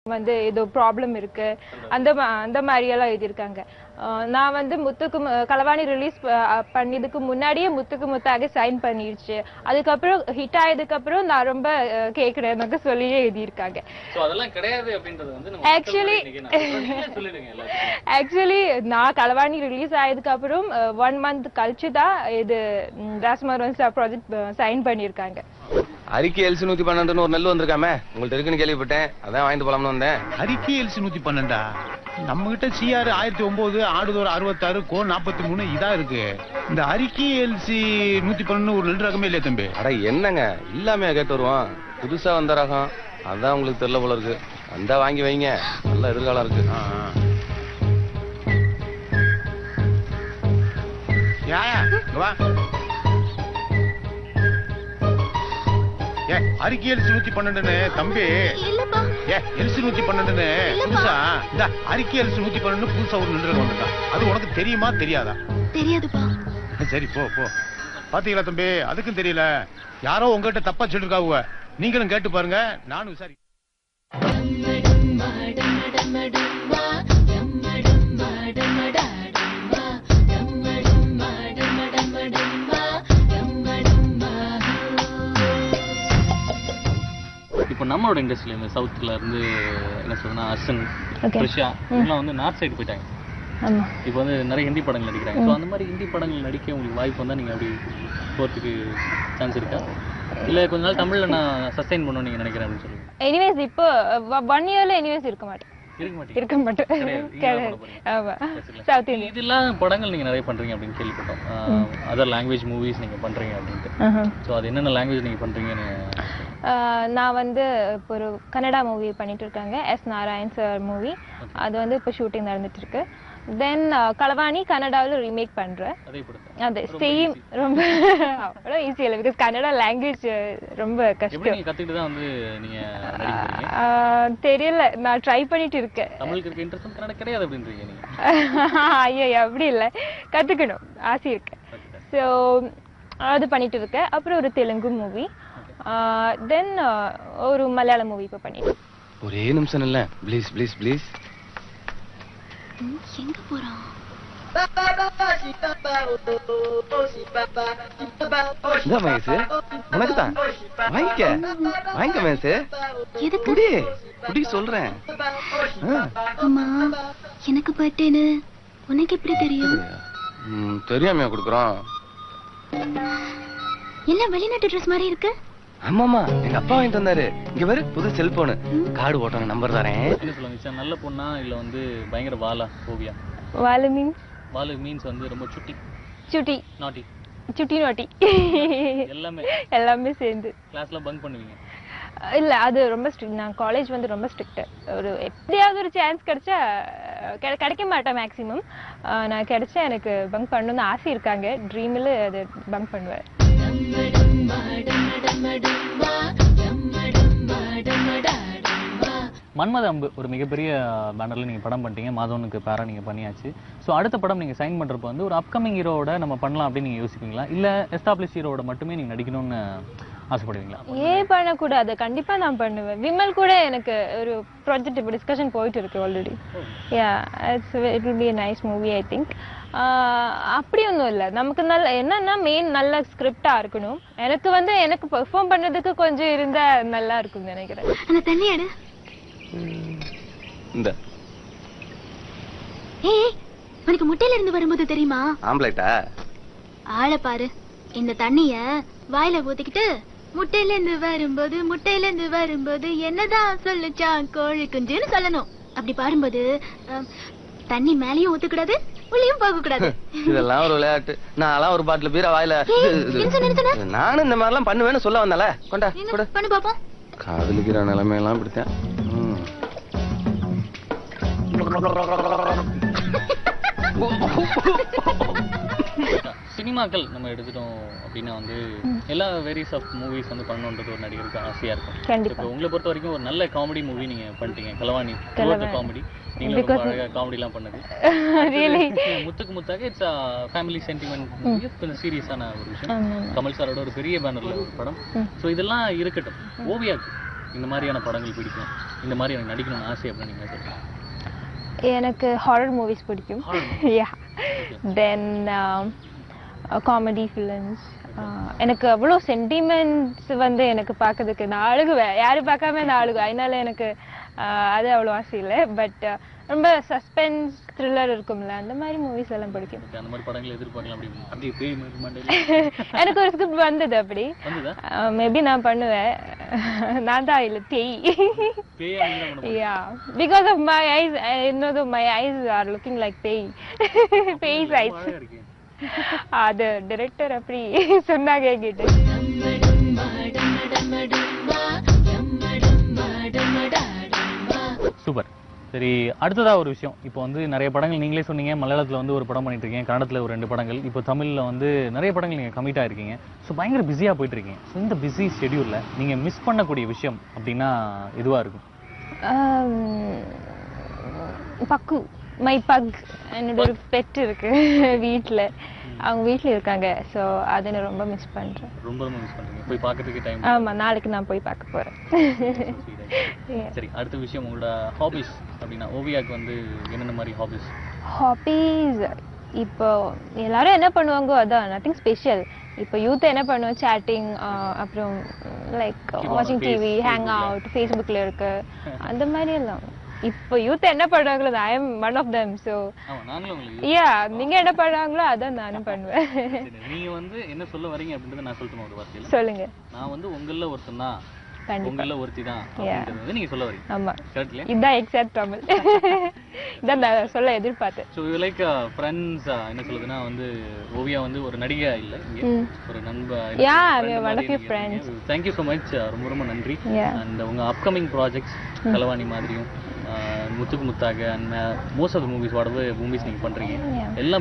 வந்து ஏதோ ப்ராப்ளம் இருக்கு அந்த மாதிரி எல்லாம் எழுதியிருக்காங்க. நான் வந்து களவாணி ரிலீஸ் பண்ணதுக்கு முன்னாடியே முத்துக்கு முத்தாக சைன் பண்ணிடுச்சு. அதுக்கப்புறம் ஹிட் ஆயதுக்கு அப்புறம் நான் ரொம்ப கேக்குறேன் சொல்லியே எழுதியிருக்காங்க. ஆக்சுவலி நான் களவாணி ரிலீஸ் ஆயதுக்கு அப்புறம் 1 month கழிச்சு தான் இது ராஸ்மரோன் சார் ப்ராஜெக்ட் சைன் பண்ணியிருக்காங்க. அறிக்கை எல்சி 112 ஒரு நெல் வந்திருக்காமே, உங்கள்ட்ட இருக்குன்னு கேள்விப்பட்டேன், அதான் வாங்கிட்டு போலாம்னு வந்தேன். அறிக்கை எல்சி 112 நம்ம கிட்ட சிஆர் 1009 ஆடுதோர் 66 கோ 43 இதா இருக்கு. இந்த அறிக்கை எல்சி 112 ஒரு நெல் ரகமே இல்லையா தம்பி? அட என்னங்க இல்லாம கேட்டு வருவோம், புதுசா வந்த ரகம், அதான் உங்களுக்கு தெரியல போல இருக்கு. வந்தா வாங்கி வைங்க, நல்ல எதிர்காலம் இருக்கு. அறிக்கை எல்சி 112 தம்பி, எல்சி 112 புதுசா இந்த அறிக்கை எல்சி 112 புதுசா ஒரு நெல் ரகம் வந்திருக்கா. அது உனக்கு தெரியுமா தெரியாதா? தெரியாதுப்பா. சரி போ போ. பாத்தீங்களா தம்பி, அதுக்கும் தெரியல. யாரோ உங்ககிட்ட தப்பா சொல்லிருக்காங்க, நீங்களும் கேட்டு பாருங்க, நானும் விசாரி. இப்போ நம்மளோட இண்டஸ்ட்ரியில சவுத்துல இருந்து என்ன சொல்றேன்னா அர்சன், த்ரிஷா இதெல்லாம் வந்து நார்த் சைடு போயிட்டாங்க. இப்போ வந்து நிறைய ஹிந்தி படங்கள் நடிக்கிறாங்க. ஸோ அந்த மாதிரி ஹிந்தி படங்கள் நடிக்க உங்களுக்கு வாய்ப்பு வந்தால் நீங்கள் அப்படி போகிறதுக்கு சான்ஸ் இருக்கா, இல்லை கொஞ்ச நாள் தமிழில் நான் சஸ்டைன் பண்ணணும்னு நீங்கள் நினைக்கிறேன் அப்படின்னு சொல்லுங்க. எனிவேஸ் இப்போ 1 yearல எனிவேஸ் இருக்க மாட்டேன். இதெல்லாம் படங்கள் நீங்க நிறைய பண்றீங்க அப்படின்னு கேள்விப்பட்டோம். அதர் லாங்குவேஜ் மூவிஸ் நீங்க பண்றீங்க அப்படின்ட்டு. ஸோ அது என்னென்ன லாங்குவேஜ் நீங்க பண்றீங்கன்னு? நான் வந்து இப்போ ஒரு கன்னடா மூவி பண்ணிட்டு இருக்காங்க, எஸ் நாராயண் சார் மூவி. அது வந்து இப்போ ஷூட்டிங் நடந்துட்டு இருக்கு. தென் களவாணி கன்னடாவில் ரீமேக் பண்றேன். அது சேம் ரொம்ப அவ்வளோ ஈஸி இல்லை, பிகாஸ் கன்னடா லாங்குவேஜ் ரொம்ப கஷ்டம். கத்துக்கிட்டு தான் வந்து நீங்க தெரியல, நான் ட்ரை பண்ணிட்டு இருக்கேன். தமிழுக்கு இருக்க இன்ட்ரெஸ்ட் கன்னடா கிடையாது அப்படின்றீங்க நீங்க? ஐயோ அப்படி இல்லை, கத்துக்கணும் ஆசை இருக்கு. ஸோ அது பண்ணிட்டு இருக்கேன். அப்புறம் ஒரு தெலுங்கு மூவி, தென் ஒரு மலையாள மூவி இப்போ பண்ணிட்டு. ஒரே நிமிஷம் இல்ல ப்ளீஸ் ப்ளீஸ் ப்ளீஸ். எங்க போறான்? இந்த மகேஷ் உனக்கு தான், வாங்கிக்க வாங்கிக்க மகேஷ். எதுக்கு? குடி குடி சொல்றேன். அம்மா எனக்கு பர்த்டேன்னு உனக்கு எப்படி தெரியும்? தெரியாமையா கொடுக்குறோம். எல்லாம் வெளிநாட்டு ட்ரெஸ் மாதிரி இருக்கு. ஆமாமா, எங்க அப்பா வாங்கிட்டு வந்தாரு. இங்க பாரு, புது செல்போனு, கார்டு ஓட்டாங்க, நம்பர் தரேன். என்ன சொல்லுங்க, நல்ல பொண்ணா இல்ல வந்து பயங்கர வாலா ஓவியா? வாலு மீன்ஸ்? வாலு மீன்ஸ் வந்து ரொம்ப சுட்டி சுட்டி நாட்டி சுட்டி நாட்டி எல்லாமே சேர்ந்து. கிளாஸ்ல பங்க் பண்ணுவீங்க? இல்ல, அது ரொம்ப ஸ்ட்ரிக்ட். நான் காலேஜ் வந்து ரொம்ப ஸ்ட்ரிக்ட். ஒரு எப்படியாவது ஒரு சான்ஸ் கிடைச்சா, கிடைக்க மாட்டேன் மேக்ஸிமம். நான் கிடைச்சா எனக்கு பங்க் பண்ணணும்னு ஆசை இருக்காங்க. ட்ரீமில் அது பங்க் பண்ணுவேன். மன்மத அம்பு ஒரு மிகப்பெரிய பேனர்ல நீங்க படம் பண்ணிட்டீங்க, மாதவனுக்கு பேரா நீங்க பண்ணியாச்சு. ஸோ அடுத்த படம் நீங்க சைன் பண்றப்ப வந்து ஒரு அப்கமிங் ஹீரோவோட நம்ம பண்ணலாம் அப்படின்னு நீங்க யோசிப்பீங்களா, இல்ல எஸ்டாப்ளிஷ் ஹீரோவோட மட்டுமே நீங்க நடிக்கணும்னு ஆசைப்படுவீங்களா? ஏன் பண்ணக்கூடாது, கண்டிப்பா நான் பண்ணுவேன். விமல் கூட எனக்கு ஒரு ப்ராஜெக்ட் இப்போ டிஸ்கஷன் போயிட்டு இருக்கு already. It will be a nice movie I think. அப்படி ஒன்றும் இல்லை, நமக்கு நல்ல என்னன்னா மெயின் நல்ல ஸ்கிரிப்டா இருக்கணும். எனக்கு பெர்ஃபார்ம் பண்றதுக்கு கொஞ்சம் இருந்தா நல்லா இருக்கும்னு நினைக்கிறேன். அந்த தண்ணி எடு. இந்த ஏய், உனக்கு முட்டையில இருந்து வரும்போது தெரியுமா? ஆம்லெட்டா? ஆளை பாரு, இந்த தண்ணிய வாயில ஊத்திக்கிட்டு முட்டையில இருந்து வரும்போது என்னதான் சொல்லுச்சான் கோழி குஞ்சுன்னு சொல்லணும். அப்படி பாடும்போது தண்ணி மேலயும் ஊத்தக்கூடாது, உள்ளயும் போக கூடாது. இதெல்லாம் ஒரு விளையாட்டு. நான் ஒரு பாட்டில் பீரா வாயில, நானும் இந்த மாதிரிலாம் பண்ணுவேன்னு சொல்ல வந்தால. கொண்டா பண்ணு பாப்போம். காதலிக்கிற நிலைமையெல்லாம் பிடித்தேன். சினிமாக்கள் நம்ம எடுத்துட்டோம் அப்படின்னா வந்து எல்லா வேரியஸ் ஆஃப் மூவிஸ் வந்து பண்ணணுன்றது ஒரு நடிகருக்கு ஆசையா இருக்கும். இப்போ உங்களை பொறுத்த வரைக்கும் ஒரு நல்ல காமெடி மூவி நீங்க பண்ணிட்டீங்க, களவாணி. காமெடி நீங்க அழகா காமெடி எல்லாம் பண்ணது. முத்துக்கு முத்தாக இட்ஸ் ஃபேமிலி சென்டிமெண்ட் மூவி, கொஞ்சம் சீரியஸான ஒரு விஷயம். கமல் சாரோட ஒரு பெரிய பேனர்ல ஒரு படம். ஸோ இதெல்லாம் இருக்கட்டும், ஓவியாக்கு இந்த மாதிரியான படங்கள் பிடிக்கும், இந்த மாதிரி எனக்கு நடிக்கணும்னு ஆசை அப்படின்னு நீங்க சொல்லுங்க. எனக்கு ஹாரர் மூவிஸ் பிடிக்கும். யா. தென் காமெடி ஃபிலிம்ஸ். எனக்கு அவ்வளோ சென்டிமெண்ட்ஸ் வந்து எனக்கு பார்க்கறதுக்கு நான் அழுகுவேன், யாரும் பார்க்காம நான் அழுகுவேன். அதனால எனக்கு அது அவ்வளோ ஆசை இல்லை. பட் ரொம்ப சஸ்பென்ஸ் த்ரில்லர் இருக்கும்ல, அந்த மாதிரி மூவிஸ் எல்லாம் பிடிக்கும். அந்த மாதிரி படங்கள் எதிர்பார்க்கலாம். அப்படி அப்படியே பேய் மண்டையில எனக்கு ஒரு ஸ்கிரிப்ட் வந்தது, அப்படி மேபி நான் பண்ணுவேன். நான் தான் இல்லை பேய். Yeah, because of my eyes, இன்னும் my eyes are looking like பேய். பேய்ஸ் ஐஸ். அது டைரக்டர் அப்படி சொன்னாங்க என்கிட்ட. சூப்பர். சரி, அடுத்ததா ஒரு விஷயம். இப்போ வந்து நிறைய படங்கள் நீங்களே சொன்னீங்க, மலையாளத்தில் வந்து ஒரு படம் பண்ணிட்டு இருக்கீங்க, கன்னடத்தில் ஒரு 2 படங்கள், இப்போ தமிழில் வந்து நிறைய படங்கள் நீங்கள் கமிட் ஆகிருக்கீங்க. ஸோ பயங்கர பிஸியாக போயிட்டு இருக்கீங்க. ஸோ இந்த பிஸி ஷெடியூலில் நீங்கள் மிஸ் பண்ணக்கூடிய விஷயம் அப்படின்னா எதுவாக இருக்கும்? பக்கு, மை பக், என்னோட ஒரு பெட் இருக்கு வீட்டில். அவங்க வீட்டில் இருக்காங்க. ஸோ அதை நான் ரொம்ப மிஸ் பண்ணுறேன். ரொம்ப மிஸ் பண்ணுறீங்க. போய் பார்க்கறதுக்கு டைம்? ஆமாம், நாளைக்கு நான் போய் பார்க்க போகிறேன். சரி, அடுத்த விஷயம் உங்களோட ஹாபிஸ் அப்படின்னா ஓவியாவுக்கு வந்து என்னென்ன மாதிரி ஹாபிஸ்? ஹாபிஸ் இப்போ எல்லாரும் என்ன பண்ணுவாங்கோ அதான், நத்திங் ஸ்பெஷல். இப்போ யூத் என்ன பண்ணுவோம், சேட்டிங், அப்புறம் லைக் வாட்சிங் டிவி, ஹேங் அவுட், ஃபேஸ்புக்கில் இருக்கு, அந்த மாதிரி எல்லாம். இப்போ யூத் என்ன பண்றாங்களோ I am one of them. So yeah, நீங்க என்ன பண்றாங்களோ அதான் நானும் பண்ணுவேன். நீங்க வந்து என்ன சொல்ல வரீங்க அப்படின்றத நான் சொல்லட்டுமா ஒரு வார்த்தையில? சொல்லுங்க. நான் வந்து உங்கள ஒருத்தன் தான், உங்கள ஒருத்தி தான் அப்படின்றது நீங்க சொல்ல வரீங்க. ஆமா, கரெக்ட்ல? இதான் எக்ஸாக்ட் தமிழ். இதான் நான் சொல்ல எதிர்பார்த்தேன். ஸோ லைக் ஃப்ரெண்ட்ஸ் என்ன சொல்லுதுன்னா வந்து ஓவியா வந்து ஒரு நடிகை இல்லை, இங்கே ஒரு நண்பர். Yeah, one of your friends. Thank you so much, ரொம்ப ரொம்ப நன்றி. அண்ட் உங்க அப்கமிங் ப்ராஜெக்ட்ஸ் கலவாணி மாதிரியும் முத்துக்கு முத்தாக and most of the movies வாடவே மூவிஸ் நீங்க பண்றீங்க எல்லாம்